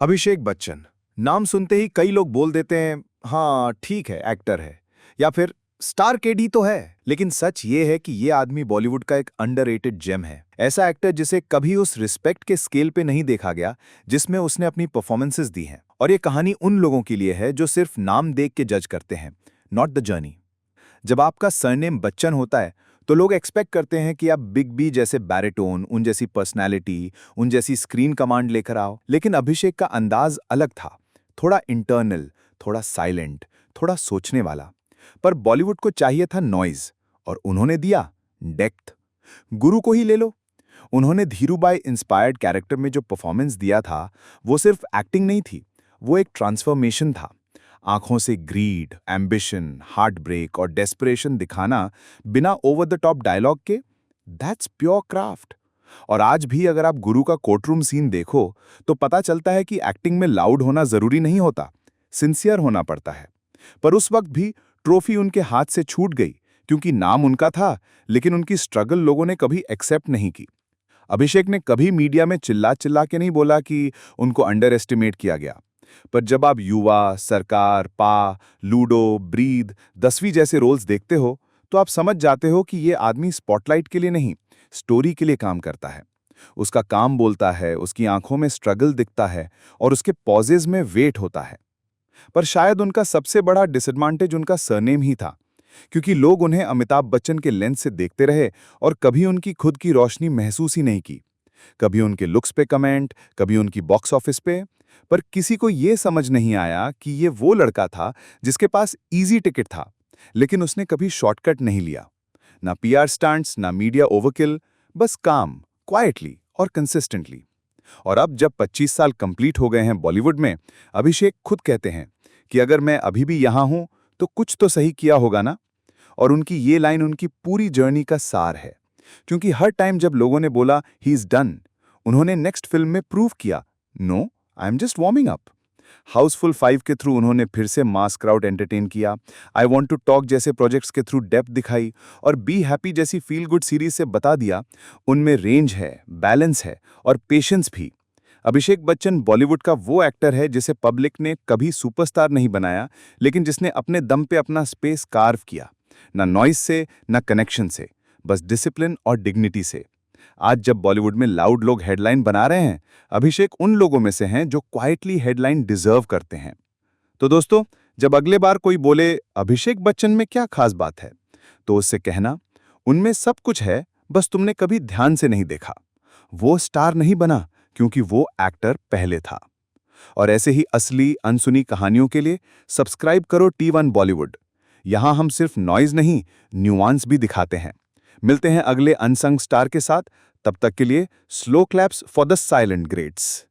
अभिषेक बच्चन। नाम सुनते ही कई लोग बोल देते हैं, हाँ ठीक है, एक्टर है, या फिर स्टार केड ही तो है। लेकिन सच ये है कि ये आदमी बॉलीवुड का एक अंडररेटेड जेम है। ऐसा एक्टर जिसे कभी उस रिस्पेक्ट के स्केल पे नहीं देखा गया जिसमें उसने अपनी परफॉर्मेंसेस दी हैं। और ये कहानी उन लोगों के लिए है जो सिर्फ नाम देख के जज करते हैं, नॉट द जर्नी। जब आपका सरनेम बच्चन होता है तो लोग एक्सपेक्ट करते हैं कि आप बिग बी जैसे बैरिटोन, उन जैसी पर्सनैलिटी, उन जैसी स्क्रीन कमांड लेकर आओ। लेकिन अभिषेक का अंदाज अलग था। थोड़ा इंटरनल, थोड़ा साइलेंट, थोड़ा सोचने वाला। पर बॉलीवुड को चाहिए था नॉइज, और उन्होंने दिया डेप्थ। गुरु को ही ले लो। उन्होंने धीरूभाई इंस्पायर्ड कैरेक्टर में जो परफॉर्मेंस दिया था, वो सिर्फ एक्टिंग नहीं थी, वो एक ट्रांसफॉर्मेशन था। आंखों से ग्रीड, एम्बिशन, हार्ट ब्रेक और डेस्परेशन दिखाना बिना ओवर द टॉप डायलॉग के, दैट्स प्योर क्राफ्ट। और आज भी अगर आप गुरु का कोर्टरूम सीन देखो तो पता चलता है कि एक्टिंग में लाउड होना जरूरी नहीं होता, सिंसियर होना पड़ता है। पर उस वक्त भी ट्रॉफी उनके हाथ से छूट गई, क्योंकि नाम उनका था, लेकिन उनकी स्ट्रगल लोगों ने कभी एक्सेप्ट नहीं की। अभिषेक ने कभी मीडिया में चिल्ला चिल्ला के नहीं बोला कि उनको अंडर एस्टिमेट किया गया। पर जब आप युवा, सरकार, पा, लूडो, ब्रीद, 10वीं जैसे रोल्स देखते हो तो आप समझ जाते हो कि ये आदमी स्पॉटलाइट के लिए नहीं, स्टोरी के लिए काम करता है। उसका काम बोलता है, उसकी आंखों में स्ट्रगल दिखता है, और उसके पॉजेज में वेट होता है। पर शायद उनका सबसे बड़ा डिसएडवांटेज उनका सरनेम ही था, क्योंकि लोग उन्हें अमिताभ बच्चन के लेंस से देखते रहे और कभी उनकी खुद की रोशनी महसूस ही नहीं की। कभी उनके लुक्स पे कमेंट, कभी उनकी बॉक्स ऑफिस पे। पर किसी को यह समझ नहीं आया कि ये वो लड़का था जिसके पास इजी टिकट था, लेकिन उसने कभी शॉर्टकट नहीं लिया। ना पीआर स्टंट्स, ना मीडिया ओवरकिल, बस काम, क्वाइटली और कंसिस्टेंटली। और अब जब 25 साल कंप्लीट हो गए हैं बॉलीवुड में, अभिषेक खुद कहते हैं कि अगर मैं अभी भी यहां हूं तो कुछ तो सही किया होगा ना। और उनकी ये लाइन उनकी पूरी जर्नी का सार है। क्योंकि हर टाइम जब लोगों ने बोला ही इज डन, उन्होंने नेक्स्ट फिल्म में प्रूव किया, no, I am just warming up. Housefull 5 के थ्रू उन्होंने फिर से मास क्राउड एंटरटेन किया। आई वांट टू टॉक जैसे प्रोजेक्ट्स के थ्रू डेप्थ दिखाई, और बी हैप्पी जैसी फील गुड सीरीज से बता दिया उनमें रेंज है, बैलेंस है और पेशेंस भी। अभिषेक बच्चन बॉलीवुड का वो एक्टर है जिसे पब्लिक ने कभी सुपरस्टार नहीं बनाया, लेकिन जिसने अपने दम पे अपना स्पेस कार्व किया। ना नॉइस से, ना कनेक्शन से, बस डिसिप्लिन और डिग्निटी से। आज जब बॉलीवुड में लाउड लोग हेडलाइन बना रहे हैं, अभिषेक उन लोगों में से हैं जो क्वाइटली हेडलाइन डिजर्व करते हैं। तो दोस्तों, जब अगले बार कोई बोले अभिषेक बच्चन में क्या खास बात है, तो उससे कहना, उनमें सब कुछ है, बस तुमने कभी ध्यान से नहीं देखा। वो स्टार नहीं बना क्योंकि वो एक्टर पहले था। और ऐसे ही असली अनसुनी कहानियों के लिए सब्सक्राइब करो T1 बॉलीवुड। यहां हम सिर्फ नॉइज नहीं, न्यूआंस भी दिखाते हैं। मिलते हैं अगले अनसंग स्टार के साथ। तब तक के लिए slow claps for the silent greats.